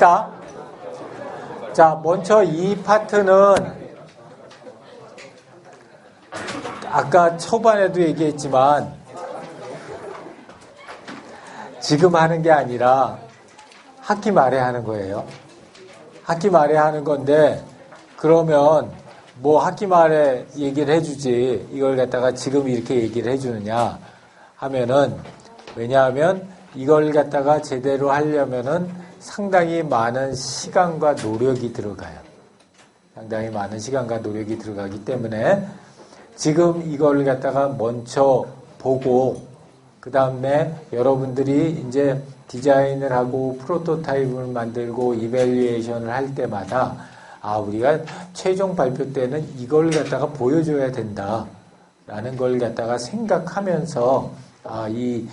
합시다. 자, 먼저 이 파트는 아까 초반에도 얘기했지만 지금 하는 게 아니라 학기 말에 하는 거예요. 학기 말에 하는 건데 그러면 뭐 학기 말에 얘기를 해주지 이걸 갖다가 지금 이렇게 얘기를 해주느냐 하면은 왜냐하면 이걸 갖다가 제대로 하려면은 상당히 많은 시간과 노력이 들어가요. 상당히 많은 시간과 노력이 들어가기 때문에 지금 이걸 갖다가 먼저 보고 그 다음에 여러분들이 이제 디자인을 하고 프로토타입을 만들고 이밸리에이션을 할 때마다 우리가 최종 발표 때는 이걸 갖다가 보여줘야 된다라는 걸 갖다가 생각하면서 이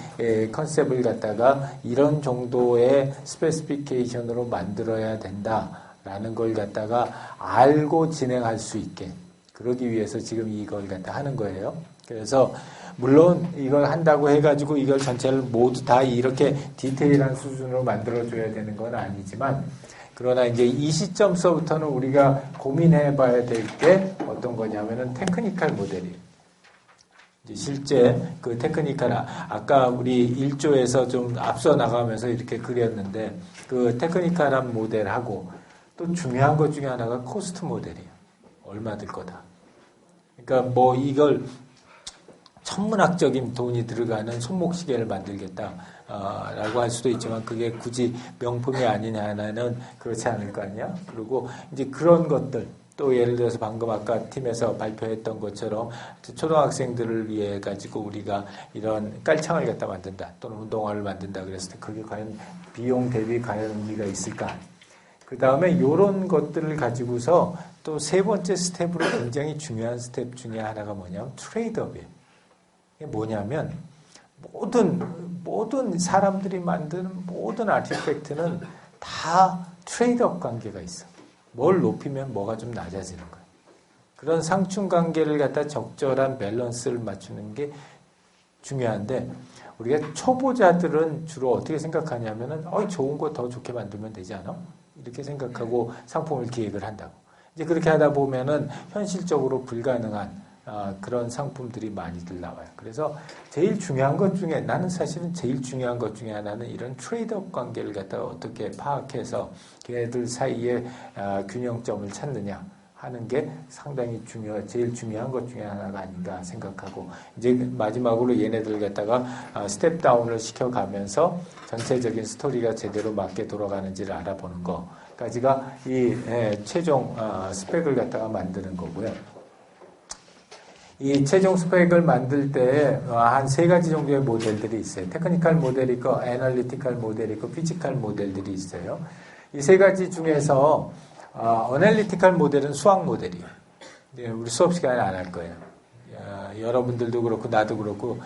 컨셉을 갖다가 이런 정도의 스페시피케이션으로 만들어야 된다라는 걸 갖다가 알고 진행할 수 있게 그러기 위해서 지금 이걸 갖다 하는 거예요. 그래서 물론 이걸 한다고 해가지고 이걸 전체를 모두 다 이렇게 디테일한 수준으로 만들어줘야 되는 건 아니지만 그러나 이제 이 시점서부터는 우리가 고민해 봐야 될 게 어떤 거냐면은 테크니컬 모델이에요. 이제 실제 그 테크니컬, 아까 우리 1조에서 좀 앞서 나가면서 이렇게 그렸는데 그 테크니컬한 모델하고 또 중요한 것 중에 하나가 코스트 모델이에요. 얼마 들 거다. 그러니까 뭐 이걸 천문학적인 돈이 들어가는 손목시계를 만들겠다. 라고 할 수도 있지만 그게 굳이 명품이 아니냐는 그렇지 않을 거 아니야. 그리고 이제 그런 것들 또 예를 들어서 방금 아까 팀에서 발표했던 것처럼 초등학생들을 위해 가지고 우리가 이런 깔창을 갖다 만든다 또는 운동화를 만든다 그랬을 때 그게 과연 비용 대비 과연 의미가 있을까. 그 다음에 이런 것들을 가지고서 또 세 번째 스텝으로 굉장히 중요한 스텝 중에 하나가 뭐냐면 트레이드업이에요. 이게 뭐냐면 모든 사람들이 만드는 모든 아티팩트는 다 트레이드업 관계가 있어. 뭘 높이면 뭐가 좀 낮아지는 거예요. 그런 상충 관계를 갖다 적절한 밸런스를 맞추는 게 중요한데 우리가 초보자들은 주로 어떻게 생각하냐면은 좋은 거 더 좋게 만들면 되지 않아? 이렇게 생각하고 상품을 기획을 한다고. 이제 그렇게 하다 보면은 현실적으로 불가능한 그런 상품들이 많이들 나와요. 그래서 제일 중요한 것 중에 나는 사실은 제일 중요한 것 중에 하나는 이런 트레이드업 관계를 갖다가 어떻게 파악해서 걔네들 사이에 균형점을 찾느냐 하는 게 상당히 제일 중요한 것 중에 하나가 아닌가 생각하고 이제 마지막으로 얘네들 갖다가 스텝 다운을 시켜가면서 전체적인 스토리가 제대로 맞게 돌아가는지를 알아보는 거까지가 이 최종 스펙을 갖다가 만드는 거고요. 이 최종 스펙을 만들 때 한 세 가지 정도의 모델들이 있어요. 테크니컬 모델이 있고, 애널리티컬 모델이 있고, 피지컬 모델들이 있어요. 이 세 가지 중에서 애널리티컬 모델은 수학 모델이에요. 우리 수업 시간에 안 할 거예요. 여러분들도 그렇고 나도 그렇고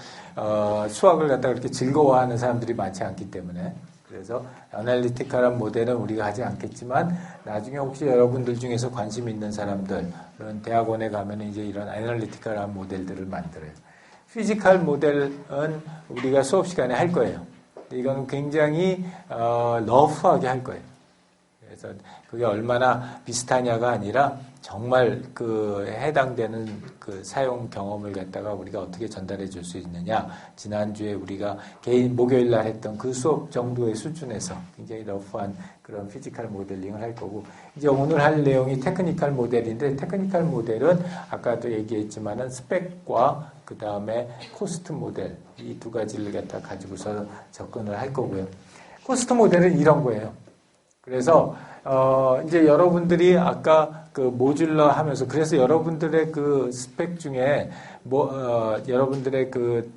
수학을 갖다가 그렇게 즐거워하는 사람들이 많지 않기 때문에 그래서 애널리티컬한 모델은 우리가 하지 않겠지만 나중에 혹시 여러분들 중에서 관심 있는 사람들은 대학원에 가면 이제 이런 애널리티컬한 모델들을 만들어요. 피지컬 모델은 우리가 수업 시간에 할 거예요. 이건 굉장히 러프하게 할 거예요. 그래서 그게 얼마나 비슷하냐가 아니라 정말 그 해당되는 그 사용 경험을 갖다가 우리가 어떻게 전달해 줄 수 있느냐. 지난주에 우리가 목요일 날 했던 그 수업 정도의 수준에서 굉장히 러프한 그런 피지컬 모델링을 할 거고 이제 오늘 할 내용이 테크니컬 모델인데 테크니컬 모델은 아까도 얘기했지만은 스펙과 그 다음에 코스트 모델 이 두 가지를 갖다 가지고서 접근을 할 거고요. 코스트 모델은 이런 거예요. 그래서 이제 여러분들이 아까 그 모듈러 하면서 그래서 여러분들의 그 스펙 중에 여러분들의 그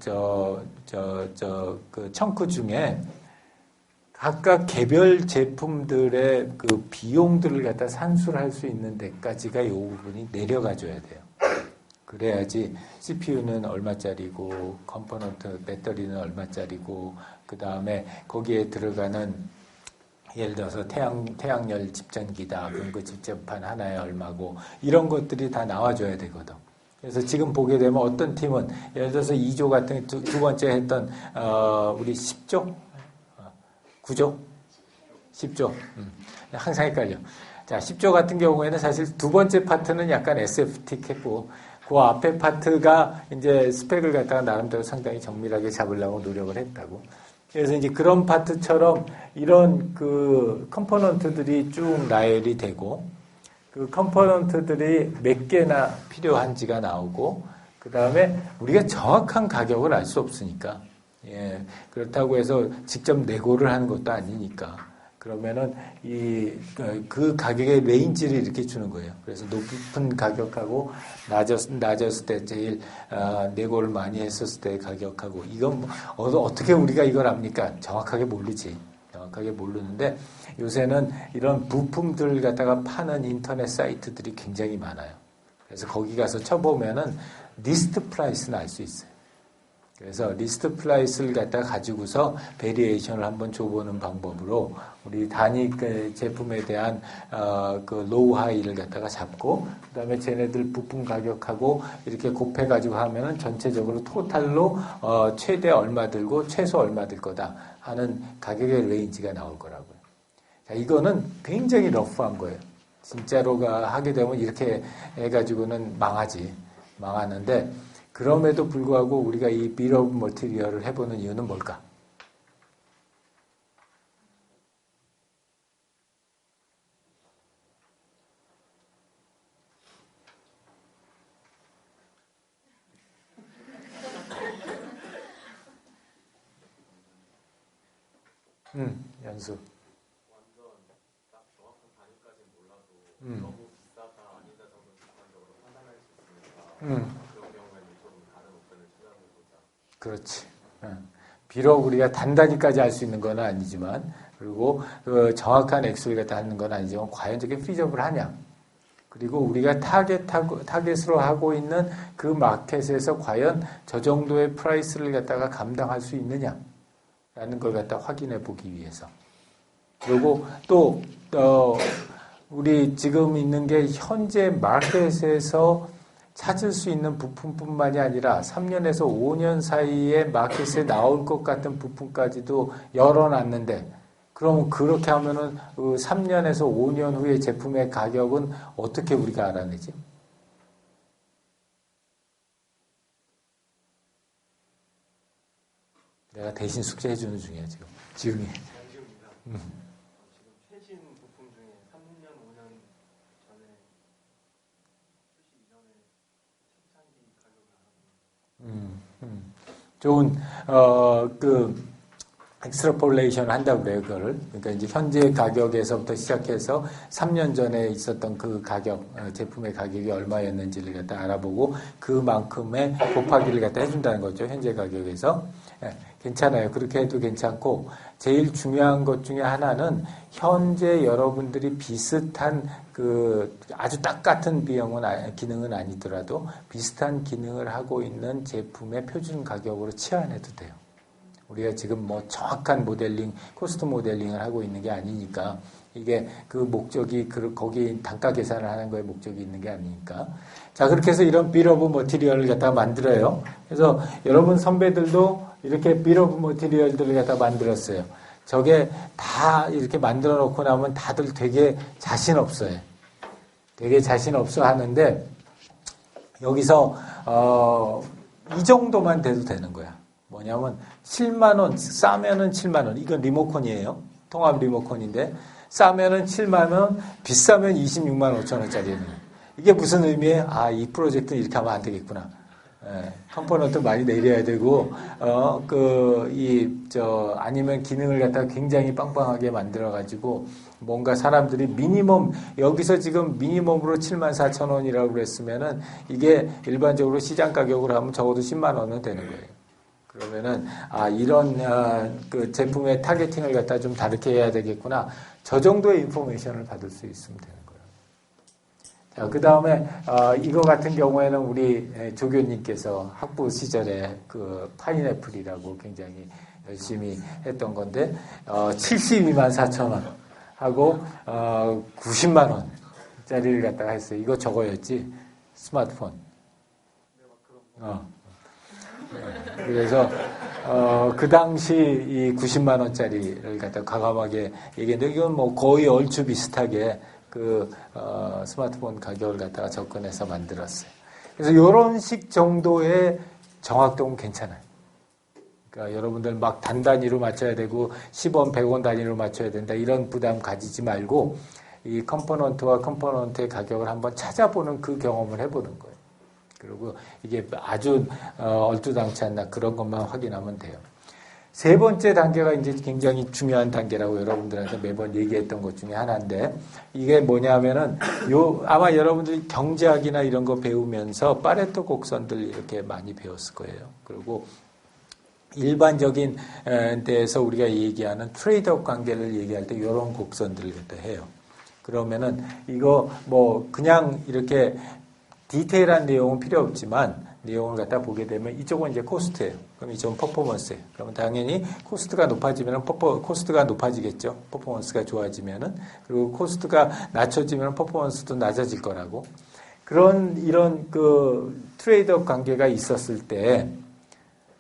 청크 중에 각각 개별 제품들의 그 비용들을 갖다 산수를 할 수 있는 데까지가 이 부분이 내려가줘야 돼요. 그래야지 CPU는 얼마짜리고 컴포넌트 배터리는 얼마짜리고 그 다음에 거기에 들어가는 예를 들어서 태양열 집전기다. 그럼 그 집전판 하나에 얼마고 이런 것들이 다 나와줘야 되거든. 그래서 지금 보게 되면 어떤 팀은 예를 들어서 2조 같은 두 번째 했던 우리 10조? 9조? 10조. 항상 헷갈려. 자, 10조 같은 경우에는 사실 두 번째 파트는 약간 SF틱했고, 그 앞에 파트가 이제 스펙을 갖다가 나름대로 상당히 정밀하게 잡으려고 노력을 했다고. 그래서 이제 그런 파트처럼 이런 그 컴포넌트들이 쭉 나열이 되고, 그 컴포넌트들이 몇 개나 필요한지가 나오고, 그 다음에 우리가 정확한 가격을 알 수 없으니까, 예, 그렇다고 해서 직접 내고를 하는 것도 아니니까. 그러면은 그 가격의 레인지를 이렇게 주는 거예요. 그래서 높은 가격하고 낮았을 때 제일 내고를 많이 했었을 때 가격하고 이건 어떻게 우리가 이걸 압니까? 정확하게 모르지. 정확하게 모르는데 요새는 이런 부품들 갖다가 파는 인터넷 사이트들이 굉장히 많아요. 그래서 거기 가서 쳐보면은 리스트 프라이스는 알 수 있어요. 그래서 리스트 프라이스를 갖다 가지고서 베리에이션을 한번 줘보는 방법으로 우리 단위 제품에 대한 그 로우 하이를 갖다가 잡고 그다음에 쟤네들 부품 가격하고 이렇게 곱해가지고 하면은 전체적으로 토탈로 최대 얼마 들고 최소 얼마 들 거다 하는 가격의 레인지가 나올 거라고요. 자, 이거는 굉장히 러프한 거예요. 진짜로가 하게 되면 이렇게 해가지고는 망하는데. 그럼에도 불구하고 우리가 이 비ll of material을 해보는 이유는 뭘까? 연수. 완전 딱 정확한 단위까지는 몰라도 너무 비싸다 아니다 정도 객관적으로 판단할 수 있으니까 그런 경우에는 좀 다른 옵션을 찾아보자. 그렇지. 비록 우리가 단단히까지 알 수 있는 건 아니지만 그리고 그 정확한 액수를 갖다 하는 건 아니지만 과연 저게 피저블 하냐? 그리고 우리가 타겟으로 하고 있는 그 마켓에서 과연 저 정도의 프라이스를 갖다가 감당할 수 있느냐라는 걸 갖다 확인해 보기 위해서. 그리고 또 우리 지금 있는 게 현재 마켓에서 찾을 수 있는 부품뿐만이 아니라 3년에서 5년 사이에 마켓에 나올 것 같은 부품까지도 열어놨는데 그럼 그렇게 하면은 3년에서 5년 후에 제품의 가격은 어떻게 우리가 알아내지? 내가 대신 숙제해 주는 중이야 지금. 지금이. 지금 최신 부품 중에 3년, 5년 전에 출시 이전에 초창기 가격을 하고 좋은 엑스트라폴레이션 한다고 그래요, 그거를. 그러니까 이제 현재 가격에서부터 시작해서 3년 전에 있었던 그 가격, 제품의 가격이 얼마였는지를 갖다 알아보고 그만큼의 곱하기를 갖다 해준다는 거죠, 현재 가격에서. 예, 괜찮아요. 그렇게 해도 괜찮고, 제일 중요한 것 중에 하나는 현재 여러분들이 비슷한 아주 똑같은 기능은 아니더라도 비슷한 기능을 하고 있는 제품의 표준 가격으로 치환해도 돼요. 우리가 지금 뭐 정확한 모델링, 코스트 모델링을 하고 있는 게 아니니까 이게 그 목적이 거기 단가 계산을 하는 거에 목적이 있는 게 아니니까. 자, 그렇게 해서 이런 bill of material을 갖다 만들어요. 그래서 여러분 선배들도 이렇게 bill of material들을 갖다 만들었어요. 저게 다 이렇게 만들어 놓고 나면 다들 되게 자신 없어요. 되게 자신 없어 하는데 여기서 이 정도만 돼도 되는 거야. 뭐냐면 7만 원, 싸면은 7만 원. 이건 리모컨이에요. 통합 리모컨인데 싸면은 7만 원, 비싸면 26만 5천 원짜리는. 이게 무슨 의미예요? 아, 이 프로젝트는 이렇게 하면 안 되겠구나. 컴포넌트 많이 내려야 되고 아니면 기능을 갖다가 굉장히 빵빵하게 만들어 가지고 뭔가 사람들이 미니멈 여기서 지금 미니멈으로 74,000원이라고 그랬으면은 이게 일반적으로 시장 가격으로 하면 적어도 10만 원은 되는 거예요. 그러면은 이런 그 제품의 타겟팅을 갖다 좀 다르게 해야 되겠구나. 저 정도의 인포메이션을 받을 수 있으면 되는 거예요. 자, 그 다음에 이거 같은 경우에는 우리 조교님께서 학부 시절에 그 파인애플이라고 굉장히 열심히 했던 건데 72만 4천 원 하고 90만 원짜리를 갖다가 했어요. 이거 저거였지? 스마트폰. 그래서 그 당시 이 90만 원짜리를 갖다 과감하게 얘기했는데 이건 뭐 거의 얼추 비슷하게 그 스마트폰 가격을 갖다가 접근해서 만들었어요. 그래서 이런 식 정도의 정확도는 괜찮아요. 그러니까 여러분들 막 단 단위로 맞춰야 되고 10원, 100원 단위로 맞춰야 된다 이런 부담 가지지 말고 이 컴포넌트와 컴포넌트의 가격을 한번 찾아보는 그 경험을 해보는 거예요. 그리고 이게 아주 얼토당치 않나 그런 것만 확인하면 돼요. 세 번째 단계가 이제 굉장히 중요한 단계라고 여러분들한테 매번 얘기했던 것 중에 하나인데 이게 뭐냐면은 아마 여러분들이 경제학이나 이런 거 배우면서 파레토 곡선들 이렇게 많이 배웠을 거예요. 그리고 일반적인 데에서 우리가 얘기하는 트레이드업 관계를 얘기할 때 이런 곡선들을 갖다 해요. 그러면은 이거 뭐 그냥 이렇게 디테일한 내용은 필요 없지만 내용을 갖다 보게 되면 이쪽은 이제 코스트예요. 그럼 이쪽은 퍼포먼스예요. 그러면 당연히 코스트가 높아지면 코스트가 높아지겠죠. 퍼포먼스가 좋아지면은 그리고 코스트가 낮춰지면 퍼포먼스도 낮아질 거라고. 이런 그 트레이드업 관계가 있었을 때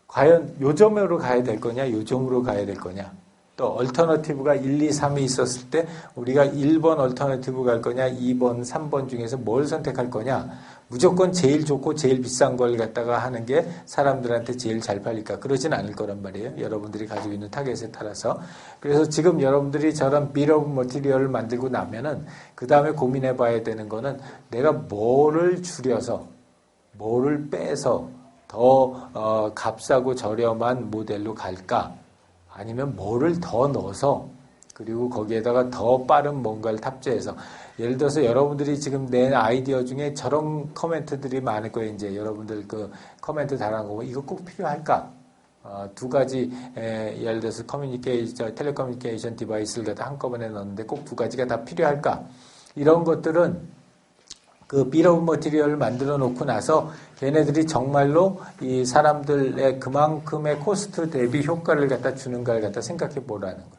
과연 요점으로 가야 될 거냐, 요점으로 가야 될 거냐. 또 얼터너티브가 1, 2, 3이 있었을 때 우리가 1번 얼터너티브 갈 거냐, 2번, 3번 중에서 뭘 선택할 거냐. 무조건 제일 좋고 제일 비싼 걸 갖다가 하는 게 사람들한테 제일 잘 팔릴까? 그러진 않을 거란 말이에요. 여러분들이 가지고 있는 타겟에 따라서. 그래서 지금 여러분들이 저런 비ll of material을 만들고 나면은 그 다음에 고민해 봐야 되는 거는 내가 뭐를 줄여서, 뭐를 빼서 더 값싸고 저렴한 모델로 갈까? 아니면 뭐를 더 넣어서 그리고 거기에다가 더 빠른 뭔가를 탑재해서 예를 들어서 여러분들이 지금 낸 아이디어 중에 저런 코멘트들이 많을 거예요. 이제 여러분들 그 코멘트 달아난 거 보면 이거 꼭 필요할까? 두 가지 예를 들어서 텔레커뮤니케이션 디바이스를 갖다 한꺼번에 넣는데 꼭 두 가지가 다 필요할까? 이런 것들은 그 비ll of material을 만들어 놓고 나서 걔네들이 정말로 이 사람들의 그만큼의 코스트 대비 효과를 갖다 주는가를 갖다 생각해 보라는 거예요.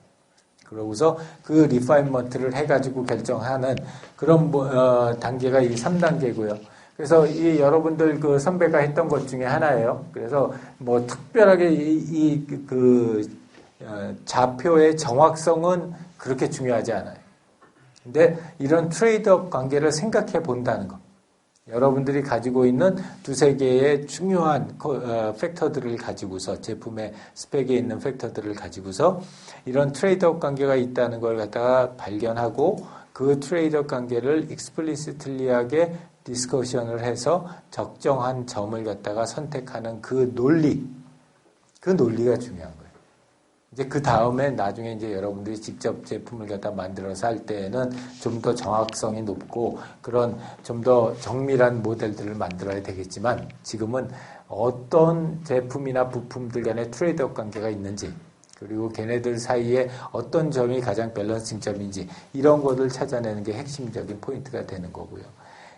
그러고서 그 리파인먼트를 해가지고 결정하는 그런 단계가 이 3단계고요. 그래서 이 여러분들 그 선배가 했던 것 중에 하나예요. 그래서 뭐 특별하게 좌표의 정확성은 그렇게 중요하지 않아요. 근데 이런 트레이드업 관계를 생각해 본다는 것. 여러분들이 가지고 있는 두세 개의 중요한 팩터들을 가지고서 제품의 스펙에 있는 팩터들을 가지고서 이런 트레이드업 관계가 있다는 걸 갖다가 발견하고 그 트레이드업 관계를 익스플리시틀리하게 디스커션을 해서 적정한 점을 갖다가 선택하는 그 논리가 중요한 거예요. 이제 그 다음에 나중에 이제 여러분들이 직접 제품을 갖다 만들어서 할 때에는 좀 더 정확성이 높고 그런 좀 더 정밀한 모델들을 만들어야 되겠지만 지금은 어떤 제품이나 부품들 간의 트레이드업 관계가 있는지 그리고 걔네들 사이에 어떤 점이 가장 밸런싱 점인지 이런 것을 찾아내는 게 핵심적인 포인트가 되는 거고요.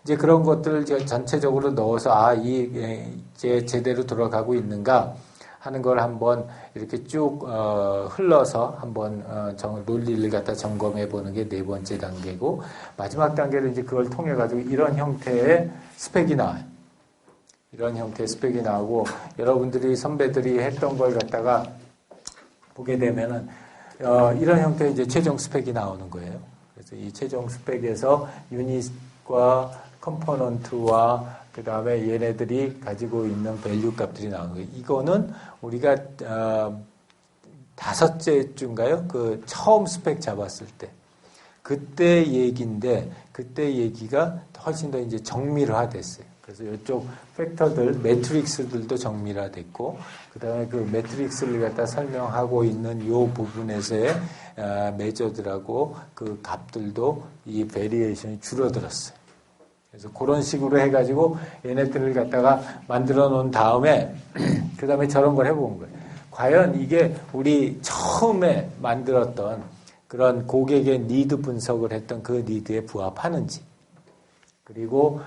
이제 그런 것들을 전체적으로 넣어서 이제 제대로 돌아가고 있는가 하는 걸 한번 이렇게 쭉 흘러서 한번 논리를 갖다 점검해 보는 게 네 번째 단계고 마지막 단계는 이제 그걸 통해 가지고 이런 형태의 스펙이 나와요. 이런 형태의 스펙이 나오고 여러분들이 선배들이 했던 걸 갖다가 보게 되면은 이런 형태의 이제 최종 스펙이 나오는 거예요. 그래서 이 최종 스펙에서 유닛과 컴포넌트와 그 다음에 얘네들이 가지고 있는 밸류 값들이 나오는 거예요. 이거는 우리가 다섯째 주인가요? 그 처음 스펙 잡았을 때. 그때 얘기인데, 그때 얘기가 훨씬 더 이제 정밀화됐어요. 그래서 이쪽 팩터들, 매트릭스들도 정밀화됐고, 그 다음에 그 매트릭스를 갖다 설명하고 있는 요 부분에서의 메저들하고 그 값들도 이 베리에이션이 줄어들었어요. 그래서 그런 식으로 해가지고 얘네들을 갖다가 만들어 놓은 다음에 그 다음에 저런 걸 해본 거예요. 과연 이게 우리 처음에 만들었던 그런 고객의 니드 분석을 했던 그 니드에 부합하는지 그리고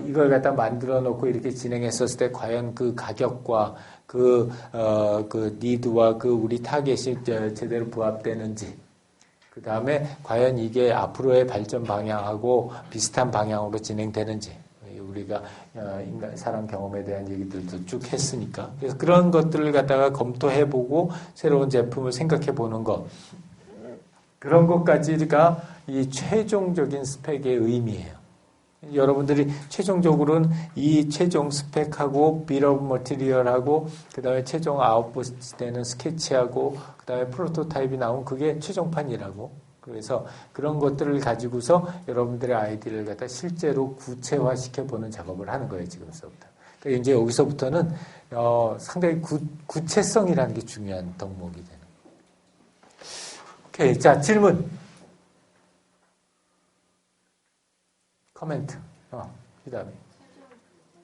이걸 갖다 만들어 놓고 이렇게 진행했었을 때 과연 그 가격과 그 니드와 그 우리 타겟이 제대로 부합되는지 그 다음에 과연 이게 앞으로의 발전 방향하고 비슷한 방향으로 진행되는지 우리가 사람 경험에 대한 얘기들도 쭉 했으니까. 그래서 그런 것들을 갖다가 검토해보고 새로운 제품을 생각해보는 것. 그런 것까지가 이 최종적인 스펙의 의미예요. 여러분들이 최종적으로는 이 최종 스펙하고 빌 오브 머티리얼하고 그 다음에 최종 아웃풋 되는 스케치하고 그 다음에 프로토타입이 나온 그게 최종판이라고. 그래서 그런 것들을 가지고서 여러분들의 아이디를 갖다 실제로 구체화시켜 보는 작업을 하는 거예요, 지금서부터. 그러니까 이제 여기서부터는 상당히 구체성이라는 게 중요한 덕목이 되는 거예요. 오케이, 자 질문. 코멘트. 그 다음에.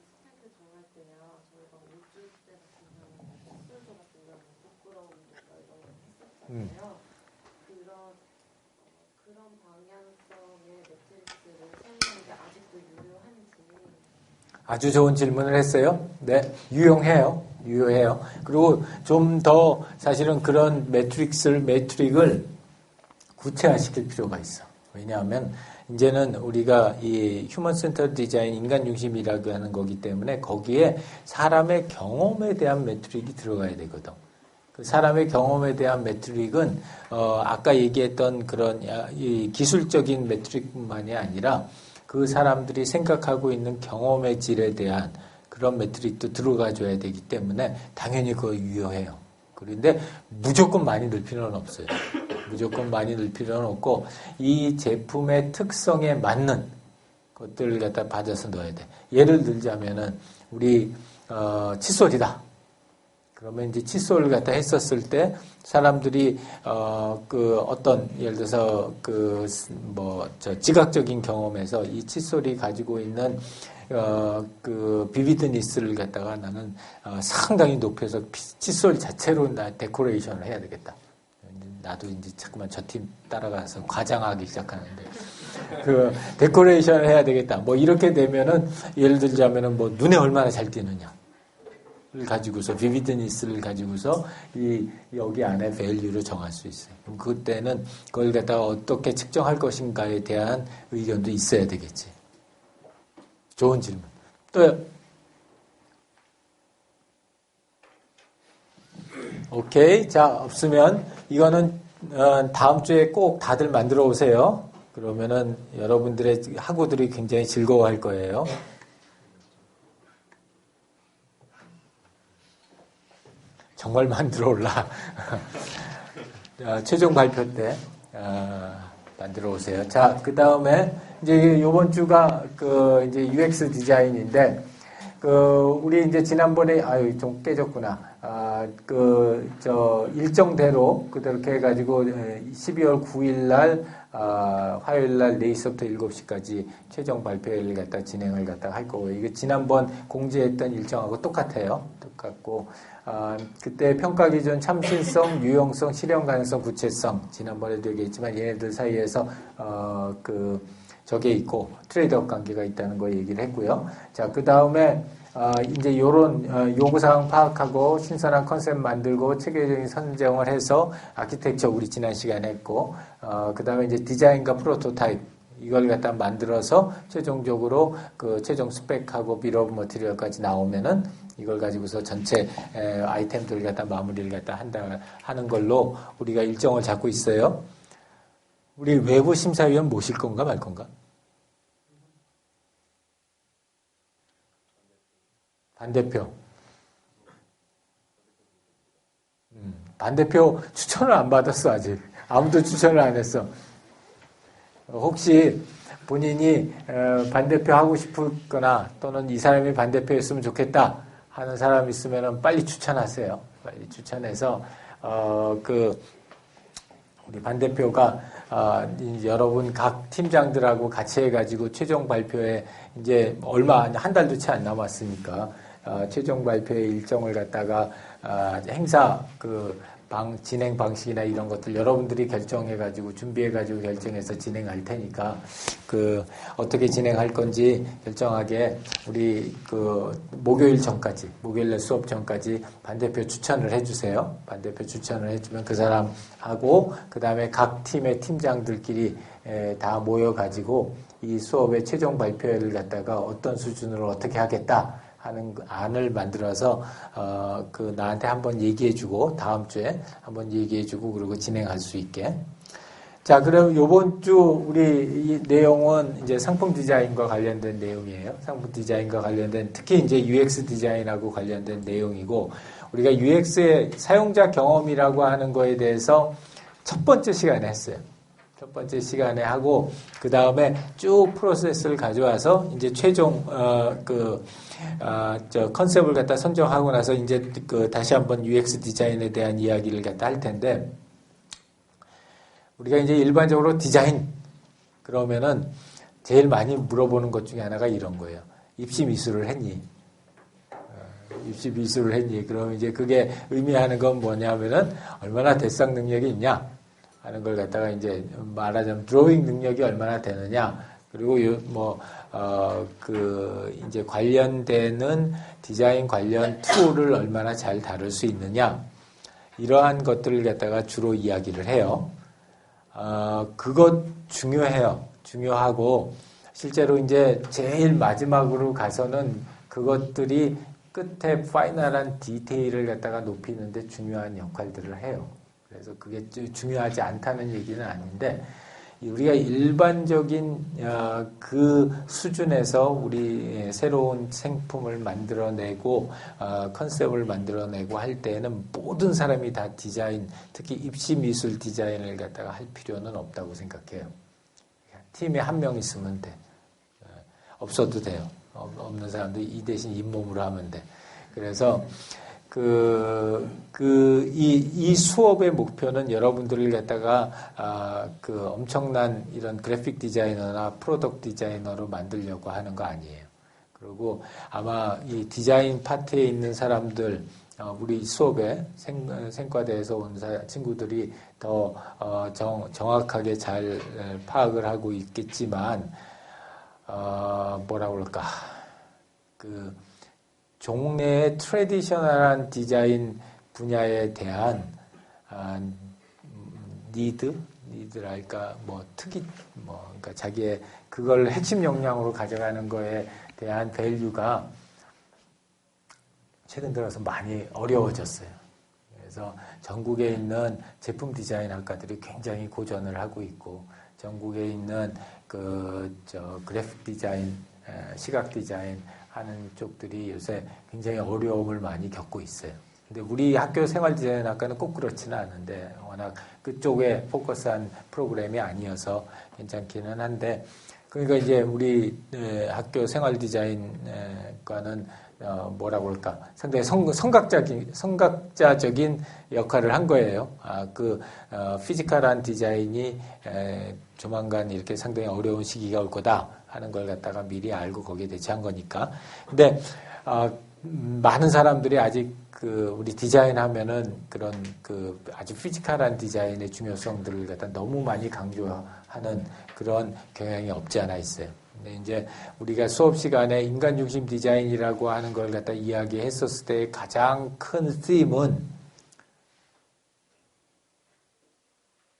스펙을 정할 때요, 저희가 우주 때 같은 경우는 술도 같은 경우는 부끄러운 일과 이런 거 했었잖아요. 그런 방향성의 매트릭스를 세우는 게 아직도 유효한지. 아주 좋은 질문을 했어요. 네, 유용해요. 그리고 좀 더 사실은 그런 매트릭을 구체화시킬 필요가 있어. 왜냐하면 이제는 우리가 이 휴먼 센터 디자인 인간 중심이라고 하는 거기 때문에 거기에 사람의 경험에 대한 매트릭이 들어가야 되거든. 그 사람의 경험에 대한 매트릭은 아까 얘기했던 그런 이 기술적인 매트릭뿐만이 아니라 그 사람들이 생각하고 있는 경험의 질에 대한 그런 매트릭도 들어가 줘야 되기 때문에 당연히 그거 유효해요. 그런데 무조건 많이 넣을 필요는 없어요. 무조건 많이 넣을 필요는 없고 이 제품의 특성에 맞는 것들을 갖다 받아서 넣어야 돼. 예를 들자면은 우리 칫솔이다. 그러면 이제 칫솔을 갖다 했었을 때 사람들이 그 어떤 예를 들어서 그 지각적인 경험에서 이 칫솔이 가지고 있는 그 비비드니스를 갖다가 나는 상당히 높여서 칫솔 자체로 나 데코레이션을 해야 되겠다. 나도 이제 자꾸만 저 팀 따라가서 과장하기 시작하는데 그 데코레이션을 해야 되겠다. 뭐 이렇게 되면은 예를 들자면은 뭐 눈에 얼마나 잘 띄느냐를 가지고서 비비드니스를 가지고서 이 여기 안에 밸류를 정할 수 있어요. 그럼 그때는 그걸 갖다가 어떻게 측정할 것인가에 대한 의견도 있어야 되겠지. 좋은 질문. 또요. 오케이. 자, 없으면 이거는 다음 주에 꼭 다들 만들어 오세요. 그러면은 여러분들의 학우들이 굉장히 즐거워할 거예요. 정말 만들어 올라. 최종 발표 때 만들어 오세요. 자, 그 다음에 이제 요번 주가 그 이제 UX 디자인인데 우리 이제 지난번에 좀 깨졌구나. 일정대로 그렇게 해가지고 12월 9일 날 화요일 날 4시부터 7시까지 최종 발표를 갖다 진행을 갖다 할 거고요. 이게 지난번 공지했던 일정하고 똑같아요. 똑같고 그때 평가 기준 참신성, 유용성, 실현 가능성, 구체성 지난번에도 얘기했지만 얘네들 사이에서 저게 있고 트레이드업 관계가 있다는 거 얘기를 했고요. 자, 그 다음에 이제 요런 요구사항 파악하고 신선한 컨셉 만들고 체계적인 선정을 해서 아키텍처 우리 지난 시간에 했고 그 다음에 이제 디자인과 프로토타입 이걸 갖다 만들어서 최종적으로 그 최종 스펙하고 빌 오브 머티리얼까지 나오면은 이걸 가지고서 전체 아이템들을 갖다 마무리를 갖다 하는 걸로 우리가 일정을 잡고 있어요. 우리 외부 심사위원 모실 건가 말 건가? 반대표. 반대표 추천을 안 받았어, 아직. 아무도 추천을 안 했어. 혹시 본인이 반대표 하고 싶거나 또는 이 사람이 반대표였으면 좋겠다 하는 사람 있으면 빨리 추천하세요. 빨리 추천해서, 우리 반대표가 여러분 각 팀장들하고 같이 해가지고 최종 발표에 이제 한 달도 채 안 남았으니까 최종 발표의 일정을 갖다가 행사 진행 방식이나 이런 것들 여러분들이 결정해가지고 준비해가지고 결정해서 진행할 테니까 어떻게 진행할 건지 결정하게 우리 목요일 날 수업 전까지 반대표 추천을 해주세요. 반대표 추천을 해주면 그 사람하고 그 다음에 각 팀의 팀장들끼리 다 모여가지고 이 수업의 최종 발표를 갖다가 어떤 수준으로 어떻게 하겠다 하는 안을 만들어서 나한테 한번 얘기해주고 다음 주에 한번 얘기해주고 그리고 진행할 수 있게. 자, 그럼 요번 주 우리 이 내용은 이제 상품 디자인과 관련된 내용이에요. 상품 디자인과 관련된 특히 이제 UX 디자인하고 관련된 내용이고 우리가 UX의 사용자 경험이라고 하는 거에 대해서 첫 번째 시간에 했어요. 첫 번째 시간에 하고 그 다음에 쭉 프로세스를 가져와서 이제 최종 컨셉을 갖다 선정하고 나서 이제 다시 한번 UX 디자인에 대한 이야기를 갖다 할 텐데 우리가 이제 일반적으로 디자인 그러면은 제일 많이 물어보는 것 중에 하나가 이런 거예요. 입시 미술을 했니? 입시 미술을 했니? 그럼 이제 그게 의미하는 건 뭐냐면은 얼마나 대상 능력이 있냐? 하는 걸 갖다가 이제 말하자면 드로잉 능력이 얼마나 되느냐? 그리고 이제 관련되는 디자인 관련 툴을 얼마나 잘 다룰 수 있느냐? 이러한 것들을 갖다가 주로 이야기를 해요. 그것 중요해요. 중요하고, 실제로 이제 제일 마지막으로 가서는 그것들이 끝에 파이널한 디테일을 갖다가 높이는데 중요한 역할들을 해요. 그래서 그게 중요하지 않다는 얘기는 아닌데, 우리가 일반적인 그 수준에서 우리 새로운 생품을 만들어내고 컨셉을 만들어내고 할 때에는 모든 사람이 다 디자인, 특히 입시 미술 디자인을 갖다가 할 필요는 없다고 생각해요. 팀에 한 명 있으면 돼. 없어도 돼요. 없는 사람도 이 대신 잇몸으로 하면 돼. 그래서 이 수업의 목표는 여러분들을 갖다가, 엄청난 이런 그래픽 디자이너나 프로덕트 디자이너로 만들려고 하는 거 아니에요. 그리고 아마 이 디자인 파트에 있는 사람들, 우리 수업에 생과대에서 온 친구들이 더, 정확하게 잘 파악을 하고 있겠지만, 뭐라 그럴까. 종래의 트래디셔널한 디자인 분야에 대한 니드랄까 그러니까 자기의 그걸 핵심 역량으로 가져가는 거에 대한 밸류가 최근 들어서 많이 어려워졌어요. 그래서 전국에 있는 제품 디자인 학과들이 굉장히 고전을 하고 있고 전국에 있는 그래픽 디자인, 시각 디자인 하는 쪽들이 요새 굉장히 어려움을 많이 겪고 있어요. 근데 우리 학교 생활디자인학과는 꼭 그렇지는 않은데 워낙 그쪽에 포커스한 프로그램이 아니어서 괜찮기는 한데 그러니까 이제 우리 학교 생활디자인과는 뭐라고 할까 상당히 성각자적인 역할을 한 거예요. 피지컬한 디자인이 조만간 이렇게 상당히 어려운 시기가 올 거다 하는 걸 갖다가 미리 알고 거기에 대처한 거니까. 근데 많은 사람들이 아직 우리 디자인 하면은 그런 아주 피지컬한 디자인의 중요성들을 갖다 너무 많이 강조하는 그런 경향이 없지 않아 있어요. 근데 이제 우리가 수업 시간에 인간 중심 디자인이라고 하는 걸 갖다 이야기했었을 때 가장 큰 them은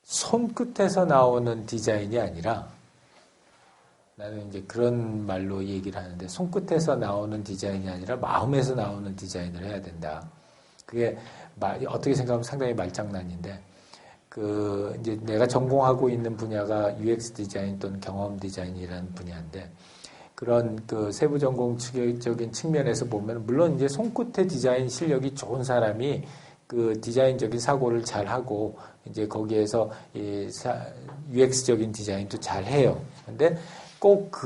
손끝에서 나오는 디자인이 아니라 나는 이제 그런 말로 얘기를 하는데 손끝에서 나오는 디자인이 아니라 마음에서 나오는 디자인을 해야 된다. 그게 어떻게 생각하면 상당히 말장난인데 이제 내가 전공하고 있는 분야가 UX 디자인 또는 경험 디자인이라는 분야인데 그런 세부 전공적인 측면에서 보면 물론 이제 손끝의 디자인 실력이 좋은 사람이 디자인적인 사고를 잘 하고 이제 거기에서 UX적인 디자인도 잘 해요. 근데 꼭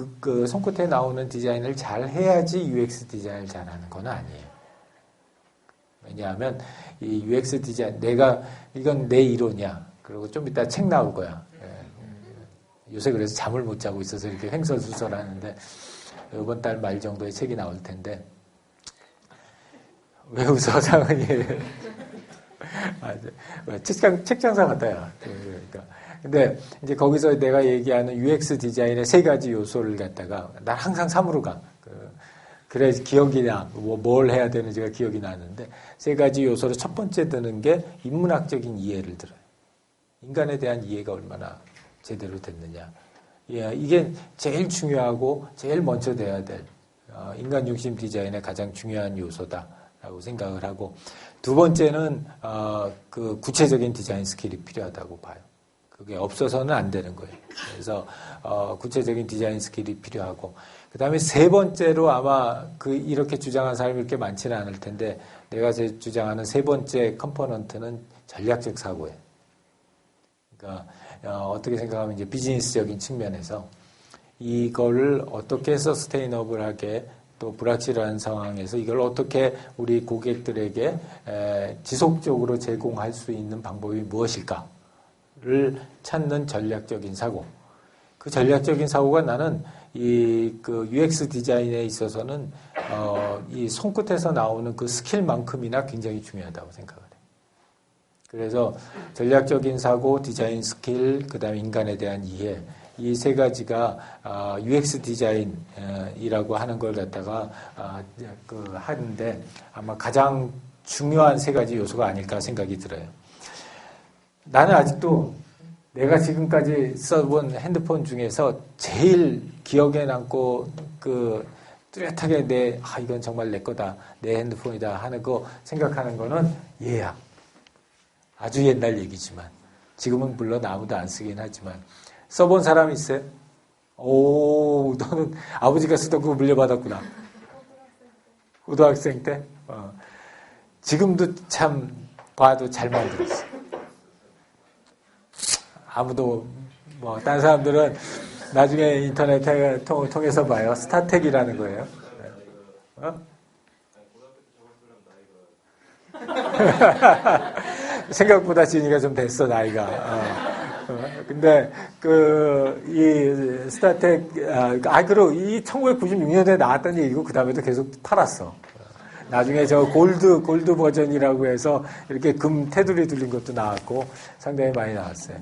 손끝에 나오는 디자인을 잘 해야지 UX 디자인을 잘하는 건 아니에요. 왜냐하면 이 UX 디자인 이건 내 이론이야. 그리고 좀 이따 책 나올 거야. 요새 그래서 잠을 못 자고 있어서 이렇게 횡설수설하는데 이번 달 말 정도에 책이 나올 텐데 왜 웃어 상은이? 책장사 같아요. 그러니까. 근데 이제 거기서 내가 얘기하는 UX 디자인의 3가지 요소를 갖다가 난 항상 3으로 가. 그래 기억이 나. 뭘 해야 되는지가 기억이 나는데 3가지 요소로 첫 번째 드는 게 인문학적인 이해를 들어요. 인간에 대한 이해가 얼마나 제대로 됐느냐. 예, 이게 제일 중요하고 제일 먼저 돼야 될 인간 중심 디자인의 가장 중요한 요소다라고 생각을 하고, 두 번째는 그 구체적인 디자인 스킬이 필요하다고 봐요. 그게 없어서는 안 되는 거예요. 그래서 구체적인 디자인 스킬이 필요하고, 그 다음에 세 번째로 아마 이렇게 주장한 사람이 그렇게 많지는 않을 텐데, 내가 주장하는 세 번째 컴포넌트는 전략적 사고예요. 그러니까 어떻게 생각하면 이제 비즈니스적인 측면에서 이거를 어떻게 서스테이너블하게 또 불확실한 상황에서 이걸 어떻게 우리 고객들에게 지속적으로 제공할 수 있는 방법이 무엇일까를 찾는 전략적인 사고. 그 전략적인 사고가 나는 그 UX 디자인에 있어서는 이 손끝에서 나오는 그 스킬만큼이나 굉장히 중요하다고 생각을 해요. 그래서 전략적인 사고, 디자인 스킬, 그다음에 인간에 대한 이해, 이 세 가지가 UX 디자인이라고 하는 걸 갖다가 하는데 아마 가장 중요한 세 가지 요소가 아닐까 생각이 들어요. 나는 아직도 내가 지금까지 써본 핸드폰 중에서 제일 기억에 남고 뚜렷하게 이건 정말 내 거다, 내 핸드폰이다 하는 거 생각하는 거는 얘야. 아주 옛날 얘기지만 지금은 물론 아무도 안 쓰긴 하지만 써본 사람 있어요? 오, 너는 아버지가 쓰던 거 물려받았구나. 고등학생 때? 지금도 참 봐도 잘 만들었어. 아무도 다른 사람들은 나중에 인터넷 통해서 봐요. 스타텍이라는 거예요. 생각보다 지니가 좀 됐어, 나이가. 근데, 이 스타텍, 그리고 이 1996년에 나왔던 얘기고, 그 다음에도 계속 팔았어. 나중에 골드 버전이라고 해서 이렇게 금 테두리 둘린 것도 나왔고, 상당히 많이 나왔어요.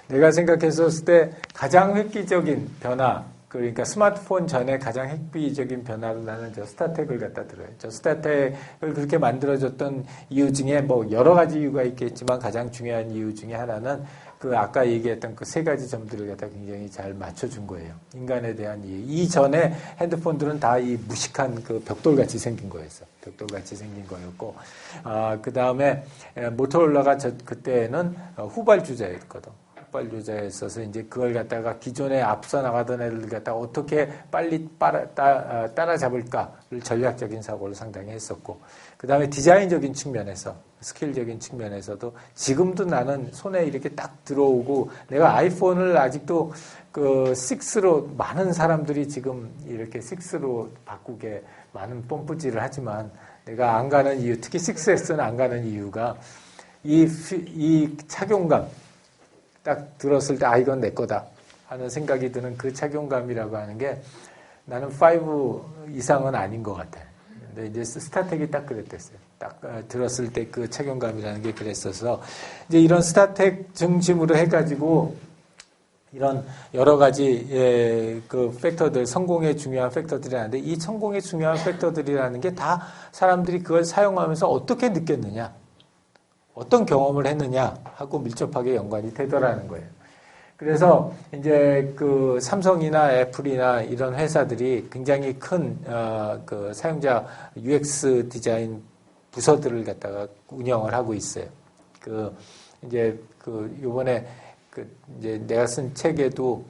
내가 생각했었을 때 가장 획기적인 변화, 그러니까 스마트폰 전에 가장 획기적인 변화로 나는 저 스타텍을 갖다 들어요. 저 스타텍을 그렇게 만들어줬던 이유 중에 여러 가지 이유가 있겠지만 가장 중요한 이유 중에 하나는 아까 얘기했던 그 세 가지 점들을 갖다 굉장히 잘 맞춰준 거예요. 인간에 대한 이해. 이전에 핸드폰들은 다 이 무식한 벽돌같이 생긴 거였어. 벽돌같이 생긴 거였고, 그 다음에 모토로라가 그때는 후발주자였거든. 후발주자였어서 이제 그걸 갖다가 기존에 앞서 나가던 애들 갖다가 어떻게 빨리 따라잡을까를 전략적인 사고를 상당히 했었고, 그 다음에 디자인적인 측면에서, 스킬적인 측면에서도 지금도 나는 손에 이렇게 딱 들어오고, 내가 아이폰을 아직도 6로 많은 사람들이 지금 이렇게 6로 바꾸게 많은 뽐뿌질을 하지만 내가 안 가는 이유, 특히 6S는 안 가는 이유가 이 착용감, 딱 들었을 때 이건 내 거다 하는 생각이 드는 그 착용감이라고 하는 게 나는 5 이상은 아닌 것 같아. 근데 이제 스타텍이 딱 그랬댔어요. 딱 들었을 때 그 착용감이라는 게 그랬어서 이제 이런 스타텍 중심으로 해가지고 이런 여러 가지 그 팩터들, 성공의 중요한 팩터들이라는데 이 성공의 중요한 팩터들이라는 게 다 사람들이 그걸 사용하면서 어떻게 느꼈느냐, 어떤 경험을 했느냐 하고 밀접하게 연관이 되더라는 거예요. 그래서 이제 그 삼성이나 애플이나 이런 회사들이 굉장히 큰 그 사용자 UX 디자인 부서들을 갖다가 운영을 하고 있어요. 이제 요번에 이제 내가 쓴 책에도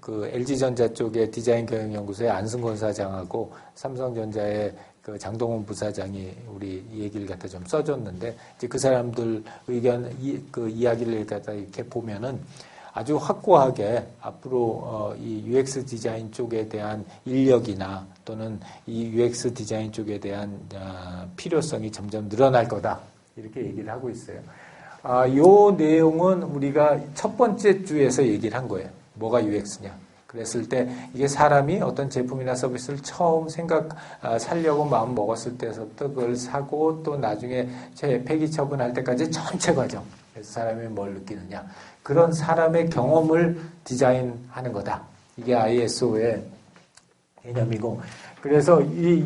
LG전자 쪽의 디자인 경영연구소의 안승권 사장하고 삼성전자의 장동원 부사장이 우리 얘기를 갖다 좀 써줬는데, 이제 그 사람들 의견, 이야기를 갖다 이렇게 보면은 아주 확고하게 앞으로 이 UX 디자인 쪽에 대한 인력이나 또는 이 UX 디자인 쪽에 대한 필요성이 점점 늘어날 거다. 이렇게 얘기를 하고 있어요. 요 내용은 우리가 첫 번째 주에서 얘기를 한 거예요. 뭐가 UX냐. 그랬을 때 이게 사람이 어떤 제품이나 서비스를 처음 살려고 마음 먹었을 때부터 그걸 사고 또 나중에 폐기 처분할 때까지 전체 과정. 그래서 사람이 뭘 느끼느냐. 그런 사람의 경험을 디자인하는 거다. 이게 ISO의 개념이고. 그래서 이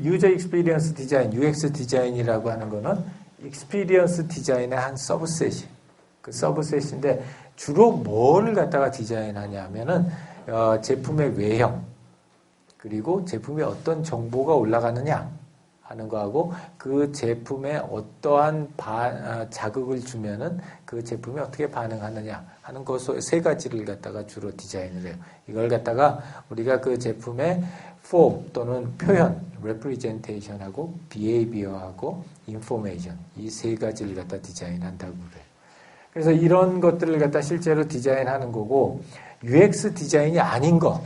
유저 익스피리언스 디자인, UX 디자인이라고 하는 거는 익스피리언스 디자인의 한 서브셋이. 그 서브셋인데 주로 뭐를 갖다가 디자인하냐 하면은 제품의 외형 그리고 제품에 어떤 정보가 올라가느냐 하는 거하고 그 제품에 어떠한 자극을 주면은 그 제품이 어떻게 반응하느냐 하는 것 세 가지를 갖다가 주로 디자인을 해요. 이걸 갖다가 우리가 그 제품의 form 또는 표현, representation하고 behavior하고 information 이 세 가지를 갖다 디자인한다고 그래요. 그래서 이런 것들을 갖다 실제로 디자인하는 거고 UX 디자인이 아닌 거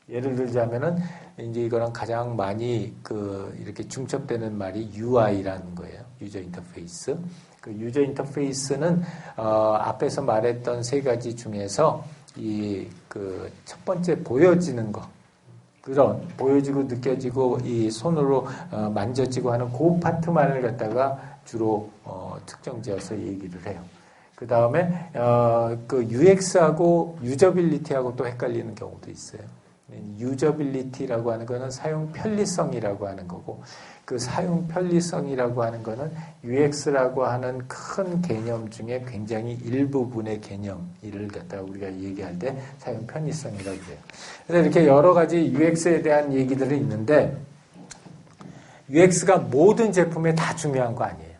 예를 들자면은 이제 이거랑 가장 많이 이렇게 중첩되는 말이 UI라는 거예요. 유저 인터페이스. 그 유저 인터페이스는 앞에서 말했던 세 가지 중에서 첫 번째 보여지는 거. 그런 보여지고 느껴지고 이 손으로 만져지고 하는 그 파트만을 갖다가 주로 특정지어서 얘기를 해요. 그 다음에 UX하고 유저빌리티하고 또 헷갈리는 경우도 있어요. 유저빌리티라고 하는 거는 사용 편리성이라고 하는 거고 그 사용 편리성이라고 하는 거는 UX라고 하는 큰 개념 중에 굉장히 일부분의 개념을 갖다가 우리가 얘기할 때 사용 편리성이라고 해요. 그래서 이렇게 여러 가지 UX에 대한 얘기들이 있는데 UX가 모든 제품에 다 중요한 거 아니에요.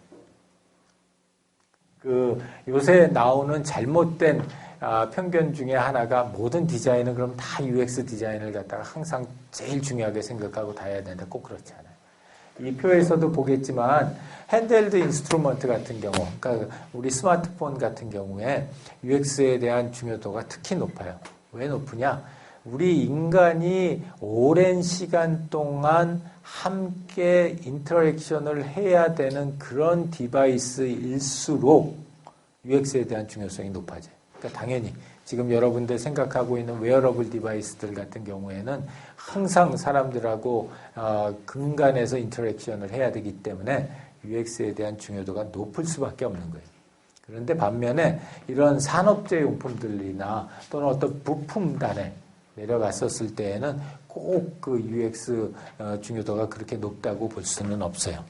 요새 나오는 잘못된 편견 중에 하나가 모든 디자인은 그럼 다 UX 디자인을 갖다가 항상 제일 중요하게 생각하고 다 해야 되는데 꼭 그렇지 않아요. 이 표에서도 보겠지만 핸드헬드 인스트루먼트 같은 경우, 그러니까 우리 스마트폰 같은 경우에 UX에 대한 중요도가 특히 높아요. 왜 높으냐? 우리 인간이 오랜 시간 동안 함께 인터랙션을 해야 되는 그런 디바이스일수록 UX에 대한 중요성이 높아져요. 그러니까 당연히 지금 여러분들 생각하고 있는 웨어러블 디바이스들 같은 경우에는 항상 사람들하고 근간에서 인터랙션을 해야 되기 때문에 UX에 대한 중요도가 높을 수밖에 없는 거예요. 그런데 반면에 이런 산업재 용품들이나 또는 어떤 부품단에 내려갔었을 때에는 꼭 그 UX 중요도가 그렇게 높다고 볼 수는 없어요.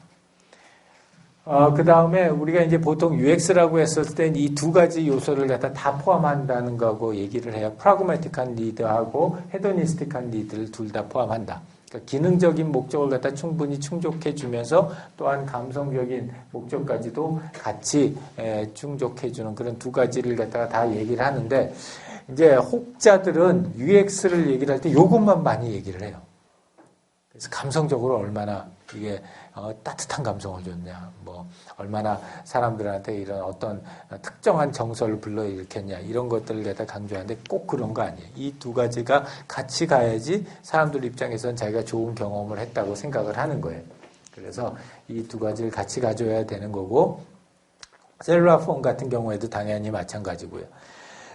그 다음에 우리가 이제 보통 UX라고 했을 땐 이 두 가지 요소를 갖다 다 포함한다는 거하고 얘기를 해요. 프라그매틱한 니드하고 헤도니스틱한 니드를 둘 다 포함한다. 그러니까 기능적인 목적을 갖다 충분히 충족해주면서 또한 감성적인 목적까지도 같이 충족해주는 그런 두 가지를 갖다가 다 얘기를 하는데 이제 혹자들은 UX를 얘기를 할 때 이것만 많이 얘기를 해요. 그래서 감성적으로 얼마나 이게 따뜻한 감성을 줬냐, 뭐 얼마나 사람들한테 이런 어떤 특정한 정서를 불러일으켰냐 이런 것들을 갖다 강조하는데 꼭 그런 거 아니에요. 이 두 가지가 같이 가야지 사람들 입장에서는 자기가 좋은 경험을 했다고 생각을 하는 거예요. 그래서 이 두 가지를 같이 가져야 되는 거고 셀룰라 폰 같은 경우에도 당연히 마찬가지고요.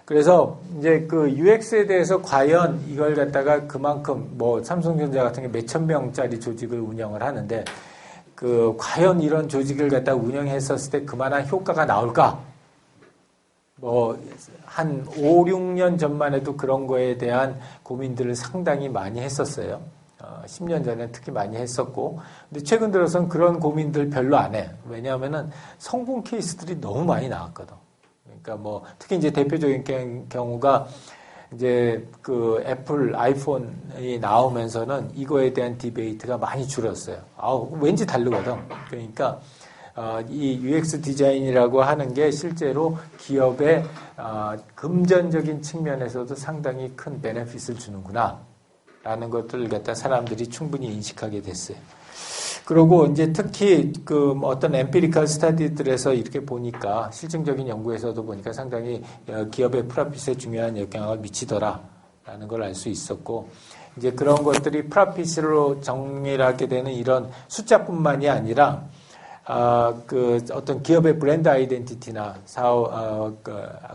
그래서 이제 그 UX에 대해서 과연 이걸 갖다가 그만큼 뭐 삼성전자 같은 게 몇천 명짜리 조직을 운영을 하는데 과연 이런 조직을 갖다 운영했었을 때 그만한 효과가 나올까? 뭐 한 5, 6년 전만 해도 그런 거에 대한 고민들을 상당히 많이 했었어요. 10년 전에 특히 많이 했었고, 근데 최근 들어서는 그런 고민들 별로 안 해요. 왜냐하면은 성공 케이스들이 너무 많이 나왔거든. 그러니까 뭐 특히 이제 대표적인 경우가 이제 그 애플 아이폰이 나오면서는 이거에 대한 디베이트가 많이 줄었어요. 왠지 다르거든. 그러니까 이 UX 디자인이라고 하는 게 실제로 기업의 금전적인 측면에서도 상당히 큰 베네핏을 주는구나 라는 것들을 갖다 사람들이 충분히 인식하게 됐어요. 그리고 이제 특히 그 어떤 엠피리컬 스터디들에서 이렇게 보니까 실증적인 연구에서도 보니까 상당히 기업의 프라핏에 중요한 영향을 미치더라라는 걸 알 수 있었고 이제 그런 것들이 프라핏으로 정밀하게 되는 이런 숫자뿐만이 아니라 그 어떤 기업의 브랜드 아이덴티티나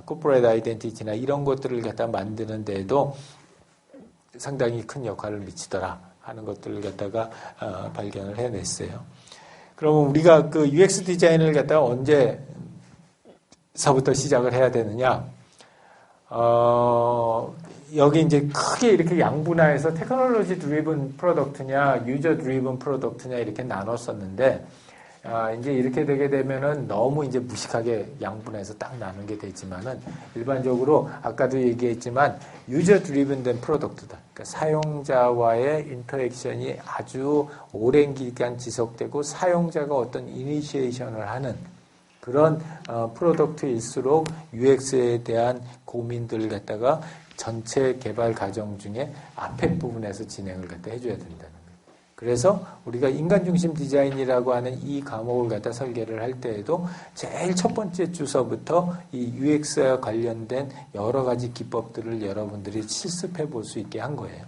코퍼레이트 아이덴티티나 이런 것들을 갖다 만드는 데에도 상당히 큰 역할을 미치더라. 하는 것들을 갖다가 발견을 해냈어요. 그러면 우리가 그 UX 디자인을 갖다가 언제서부터 시작을 해야 되느냐? 여기 이제 크게 이렇게 양분화해서 테크놀로지 드리븐 프로덕트냐, 유저 드리븐 프로덕트냐 이렇게 나눴었는데 이제 이렇게 되게 되면은 너무 이제 무식하게 양분해서 딱 나누는 게 되지만은 일반적으로 아까도 얘기했지만 유저 드리븐 된 프로덕트다. 그러니까 사용자와의 인터액션이 아주 오랜 기간 지속되고 사용자가 어떤 이니시에이션을 하는 그런 프로덕트일수록 UX에 대한 고민들을 갖다가 전체 개발 과정 중에 앞에 부분에서 진행을 갖다 해줘야 된다는 거예요. 그래서 우리가 인간중심 디자인이라고 하는 이 과목을 갖다 설계를 할 때에도 제일 첫 번째 주서부터 이 UX와 관련된 여러 가지 기법들을 여러분들이 실습해 볼 수 있게 한 거예요.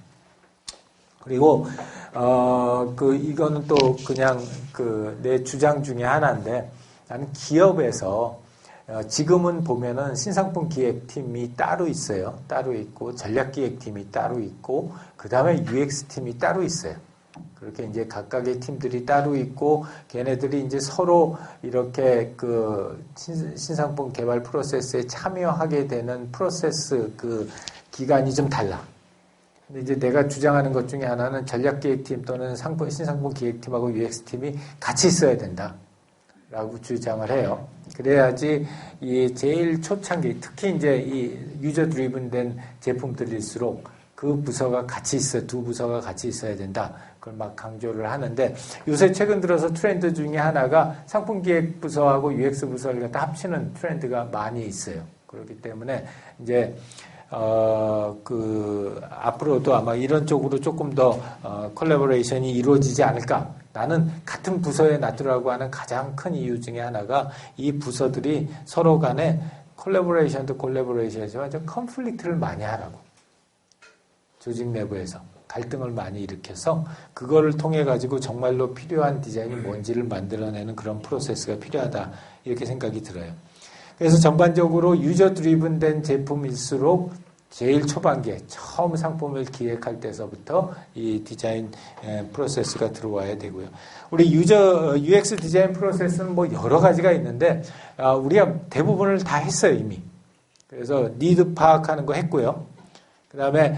그리고 이거는 또 그냥 내 주장 중에 하나인데 나는 기업에서 지금은 보면은 신상품 기획팀이 따로 있어요. 따로 있고 전략기획팀이 따로 있고 그 다음에 UX팀이 따로 있어요. 그렇게 이제 각각의 팀들이 따로 있고 걔네들이 이제 서로 이렇게 신상품 개발 프로세스에 참여하게 되는 프로세스 기간이 좀 달라. 근데 이제 내가 주장하는 것 중에 하나는 전략기획팀 또는 신상품 기획팀하고 UX팀이 같이 있어야 된다라고 주장을 해요. 그래야지 이 제일 초창기, 특히 이제 이 유저 드리븐 된 제품들일수록 그 부서가 같이 두 부서가 같이 있어야 된다. 그걸 막 강조를 하는데 요새 최근 들어서 트렌드 중에 하나가 상품 기획 부서하고 UX 부서를 갖다 합치는 트렌드가 많이 있어요. 그렇기 때문에 이제 앞으로도 아마 이런 쪽으로 조금 더 콜라보레이션이 이루어지지 않을까. 나는 같은 부서에 놔두라고 하는 가장 큰 이유 중에 하나가 이 부서들이 서로 간에 콜라보레이션이지만 좀 컨플릭트를 많이 하라고. 조직 내부에서 갈등을 많이 일으켜서 그거를 통해 가지고 정말로 필요한 디자인이 뭔지를 만들어내는 그런 프로세스가 필요하다. 이렇게 생각이 들어요. 그래서 전반적으로 유저 드리븐 된 제품일수록 제일 초반기에 처음 상품을 기획할 때서부터 이 디자인 프로세스가 들어와야 되고요. 우리 UX 디자인 프로세스는 뭐 여러 가지가 있는데 우리가 대부분을 다 했어요, 이미. 그래서 니드 파악하는 거 했고요. 그 다음에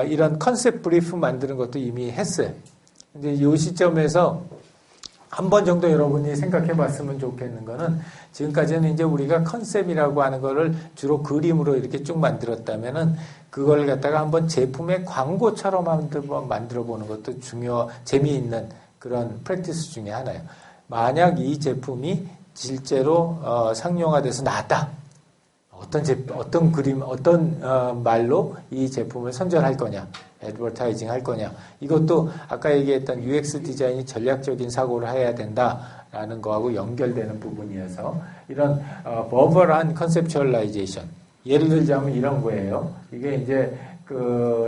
이런 컨셉 브리프 만드는 것도 이미 했어요. 근데 이 시점에서 한 번 정도 여러분이 생각해 봤으면 좋겠는 거는 지금까지는 이제 우리가 컨셉이라고 하는 거를 주로 그림으로 이렇게 쭉 만들었다면은 그걸 갖다가 한번 제품의 광고처럼 만들어 보는 것도 재미있는 그런 프랙티스 중에 하나예요. 만약 이 제품이 실제로 상용화돼서 나왔다. 어떤 그림, 어떤 말로 이 제품을 선전할 거냐, 애드버타이징 할 거냐. 이것도 아까 얘기했던 UX 디자인이 전략적인 사고를 해야 된다라는 거하고 연결되는 부분이어서 이런 버벌한 컨셉츄얼라이제이션. 예를 들자면 이런 거예요. 이게 이제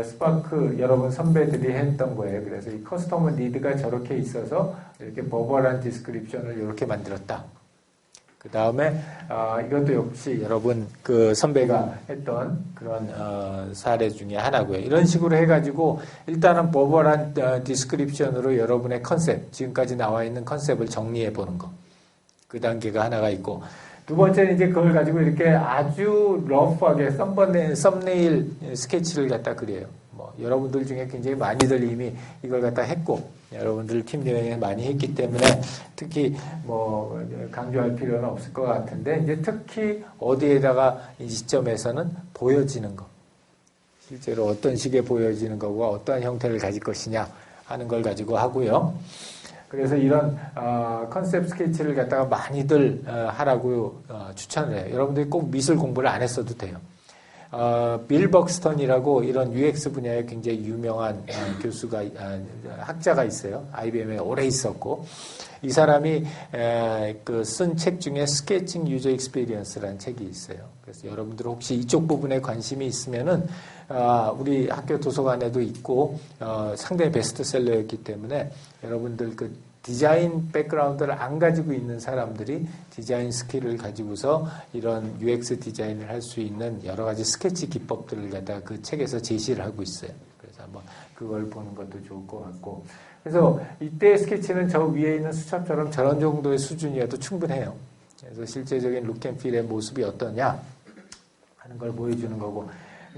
스파크 여러분 선배들이 했던 거예요. 그래서 이 커스터머 니드가 저렇게 있어서 이렇게 버벌한 디스크립션을 이렇게 만들었다. 그 다음에 이것도 역시 여러분 선배가 했던 그런 사례 중에 하나고요. 이런 식으로 해가지고 일단은 버벌한 디스크립션으로 여러분의 컨셉, 지금까지 나와 있는 컨셉을 정리해 보는 거. 그 단계가 하나가 있고 두 번째는 이제 그걸 가지고 이렇게 아주 러프하게 썸네일 스케치를 갖다 그려요. 여러분들 중에 굉장히 많이들 이미 이걸 갖다 했고 여러분들 팀 여행에 많이 했기 때문에 특히 강조할 필요는 없을 것 같은데 이제 특히 어디에다가 이 시점에서는 보여지는 거 실제로 어떤 식의 보여지는 거고 어떠한 형태를 가질 것이냐 하는 걸 가지고 하고요. 그래서 이런 컨셉 스케치를 갖다가 많이들 하라고 추천을 해요. 여러분들이 꼭 미술 공부를 안 했어도 돼요. 빌 벅스턴이라고 이런 UX 분야에 굉장히 유명한 학자가 있어요. IBM에 오래 있었고 이 사람이 쓴 책 중에 스케칭 유저 익스피리언스라는 책이 있어요. 그래서 여러분들 혹시 이쪽 부분에 관심이 있으면은 우리 학교 도서관에도 있고 상당히 베스트셀러였기 때문에 여러분들 디자인 백그라운드를 안 가지고 있는 사람들이 디자인 스킬을 가지고서 이런 UX 디자인을 할 수 있는 여러 가지 스케치 기법들을 갖다가 그 책에서 제시를 하고 있어요. 그래서 한번 그걸 보는 것도 좋을 것 같고. 그래서 이때 스케치는 저 위에 있는 수첩처럼 저런 정도의 수준이어도 충분해요. 그래서 실제적인 룩앤필의 모습이 어떠냐 하는 걸 보여주는 거고.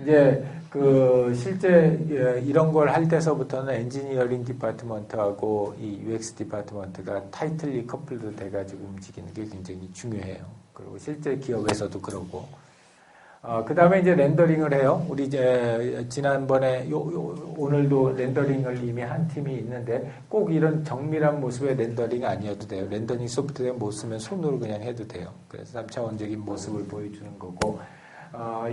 이제 그 실제 이런 걸 할 때서부터는 엔지니어링 디파트먼트하고 이 UX 디파트먼트가 타이틀리 커플도 돼가지고 움직이는 게 굉장히 중요해요. 그리고 실제 기업에서도 그러고. 그 다음에 이제 렌더링을 해요. 우리 이제 지난번에 오늘도 렌더링을 이미 한 팀이 있는데 꼭 이런 정밀한 모습의 렌더링 아니어도 돼요. 렌더링 소프트웨어 못 쓰면 손으로 그냥 해도 돼요. 그래서 3차원적인 모습을 보여주는 거고,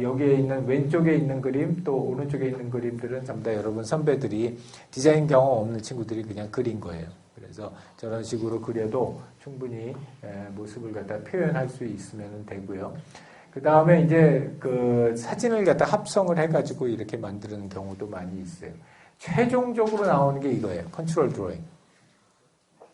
여기에 있는 왼쪽에 있는 그림 또 오른쪽에 있는 그림들은 전부 다 여러분 선배들이 디자인 경험 없는 친구들이 그냥 그린 거예요. 그래서 저런 식으로 그려도 충분히 모습을 갖다 표현할 수 있으면 되고요. 그 다음에 이제 그 사진을 갖다 합성을 해가지고 이렇게 만드는 경우도 많이 있어요. 최종적으로 나오는 게 이거예요. 컨트롤 드로잉.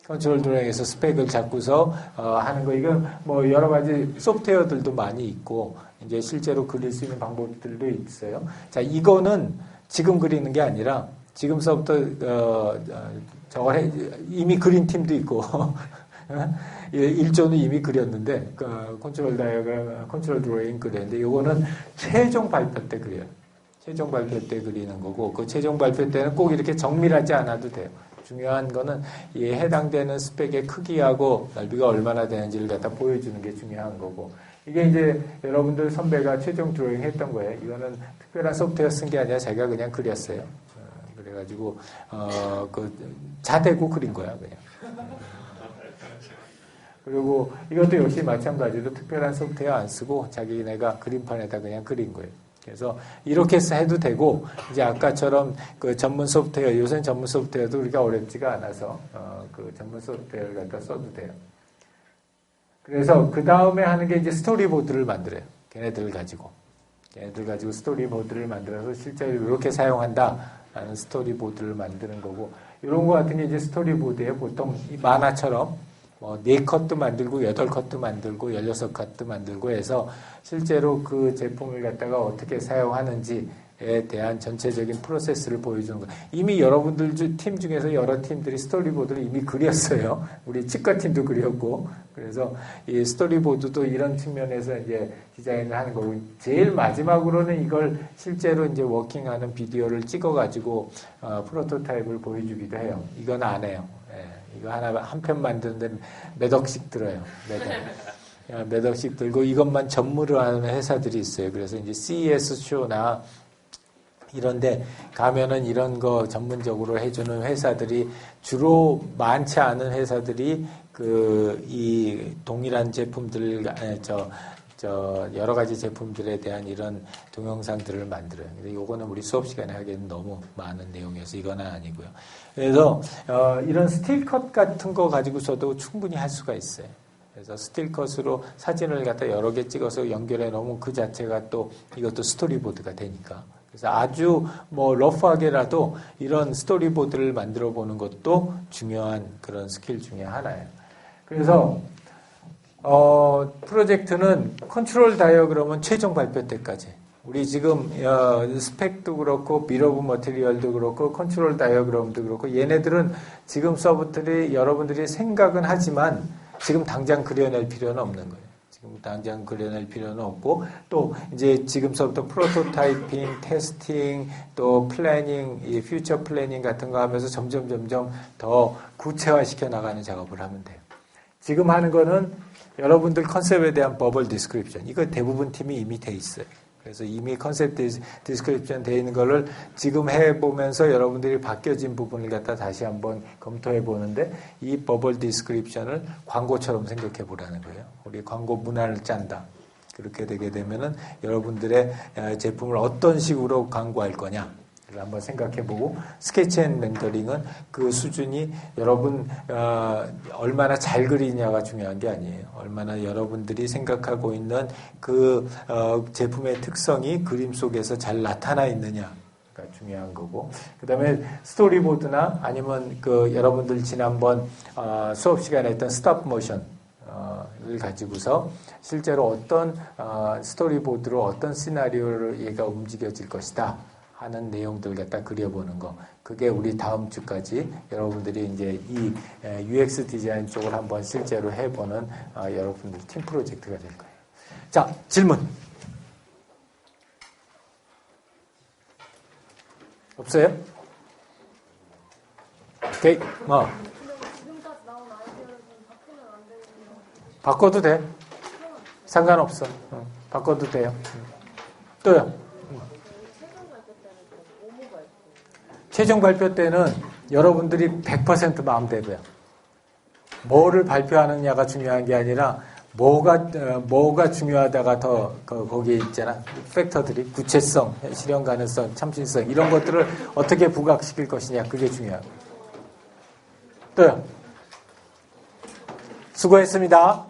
컨트롤 드로잉에서 스펙을 잡고서 하는 거. 이건 뭐 여러 가지 소프트웨어들도 많이 있고 이제 실제로 그릴 수 있는 방법들도 있어요. 자, 이거는 지금 그리는 게 아니라 지금서부터 저걸 이미 그린 팀도 있고. 일조는 이미 그렸는데 컨트롤 드로잉 그렸는데 이거는 최종 발표 때 그려요. 최종 발표 때 그리는 거고 그 최종 발표 때는 꼭 이렇게 정밀하지 않아도 돼요. 중요한 거는 이 해당되는 스펙의 크기하고 넓이가 얼마나 되는지를 갖다 보여주는 게 중요한 거고 이게 이제 여러분들 선배가 최종 드로잉 했던 거예요. 이거는 특별한 소프트웨어 쓴 게 아니라 자기가 그냥 그렸어요. 그래가지고 그 자대고 그린 거야 그냥. 그리고 이것도 역시 마찬가지로 특별한 소프트웨어 안 쓰고 자기네가 그림판에다 그냥 그린 거예요. 그래서 이렇게 해도 되고 이제 아까처럼 그 전문 소프트웨어 요새는 전문 소프트웨어도 그렇게 어렵지가 않아서 그 전문 소프트웨어를 갖다 써도 돼요. 그래서 그 다음에 하는 게 이제 스토리보드를 만들어요. 걔네들 가지고 스토리보드를 만들어서 실제로 이렇게 사용한다라는 스토리보드를 만드는 거고 이런 거 같은 게 이제 스토리보드에 보통 이 만화처럼 뭐 4컷도 만들고 8컷도 만들고 16컷도 만들고 해서 실제로 그 제품을 갖다가 어떻게 사용하는지에 대한 전체적인 프로세스를 보여주는 거예요. 이미 여러분들 팀 중에서 여러 팀들이 스토리보드를 이미 그렸어요. 우리 치과팀도 그렸고 그래서 이 스토리보드도 이런 측면에서 이제 디자인을 하는 거고 제일 마지막으로는 이걸 실제로 이제 워킹하는 비디오를 찍어가지고 프로토타입을 보여주기도 해요. 이건 안 해요. 이거 한 편 만드는데 몇 억씩 들어요. 몇 억씩 들고 이것만 전무를 하는 회사들이 있어요. 그래서 이제 CES 쇼나 이런데 가면은 이런 거 전문적으로 해주는 회사들이 주로 많지 않은 회사들이 이 동일한 제품들 여러 가지 제품들에 대한 이런 동영상들을 만들어요. 근데 요거는 우리 수업 시간에 하기에는 너무 많은 내용이어서 이건 아니고요. 그래서 이런 스틸컷 같은 거 가지고서도 충분히 할 수가 있어요. 그래서 스틸컷으로 사진을 갖다 여러 개 찍어서 연결해 놓으면 그 자체가 또 이것도 스토리보드가 되니까. 그래서 아주 뭐 러프하게라도 이런 스토리보드를 만들어 보는 것도 중요한 그런 스킬 중에 하나예요. 그래서 프로젝트는 컨트롤 다이어그램은 최종 발표 때까지. 우리 지금 스펙도 그렇고 빌 오브 머티리얼도 그렇고 컨트롤 다이어그램도 그렇고 얘네들은 지금서부터 여러분들이 생각은 하지만 지금 당장 그려낼 필요는 없는 거예요. 지금 당장 그려낼 필요는 없고 또 이제 지금서부터 프로토타이핑, 테스팅, 또 플래닝, 이 퓨처 플래닝 같은 거 하면서 점점 더 구체화시켜 나가는 작업을 하면 돼요. 지금 하는 거는 여러분들 컨셉에 대한 버블 디스크립션. 이거 대부분 팀이 이미 돼 있어요. 그래서 이미 컨셉 디스크립션 돼 있는 거를 지금 해보면서 여러분들이 바뀌어진 부분을 갖다 다시 한번 검토해 보는데 이 버블 디스크립션을 광고처럼 생각해 보라는 거예요. 우리 광고 문화를 짠다. 그렇게 되게 되면은 여러분들의 제품을 어떤 식으로 광고할 거냐. 한번 생각해보고 스케치 앤 렌더링은 그 수준이 여러분 얼마나 잘 그리냐가 중요한 게 아니에요. 얼마나 여러분들이 생각하고 있는 그 제품의 특성이 그림 속에서 잘 나타나 있느냐가 중요한 거고 그 다음에 스토리보드나 아니면 그 여러분들 지난번 수업 시간에 했던 스톱 모션을 가지고서 실제로 어떤 스토리보드로 어떤 시나리오로 얘가 움직여질 것이다 하는 내용들 갖다 그려보는 거. 그게 우리 다음 주까지 여러분들이 이제 이 UX 디자인 쪽을 한번 실제로 해보는 여러분들 팀 프로젝트가 될 거예요. 자, 질문. 없어요? 오케이. 지금까지 나온 아이디어를 좀 바꾸면 안 되는지. 바꿔도 돼. 상관없어. 바꿔도 돼요. 또요. 최종 발표 때는 좀 오모 발표. 최종 발표 때는 여러분들이 100% 마음대로요. 뭐를 발표하느냐가 중요한 게 아니라 뭐가 중요하다가 더 거기 있잖아. 팩터들이 구체성, 실현 가능성, 참신성 이런 것들을 어떻게 부각시킬 것이냐 그게 중요하고. 또요. 수고했습니다.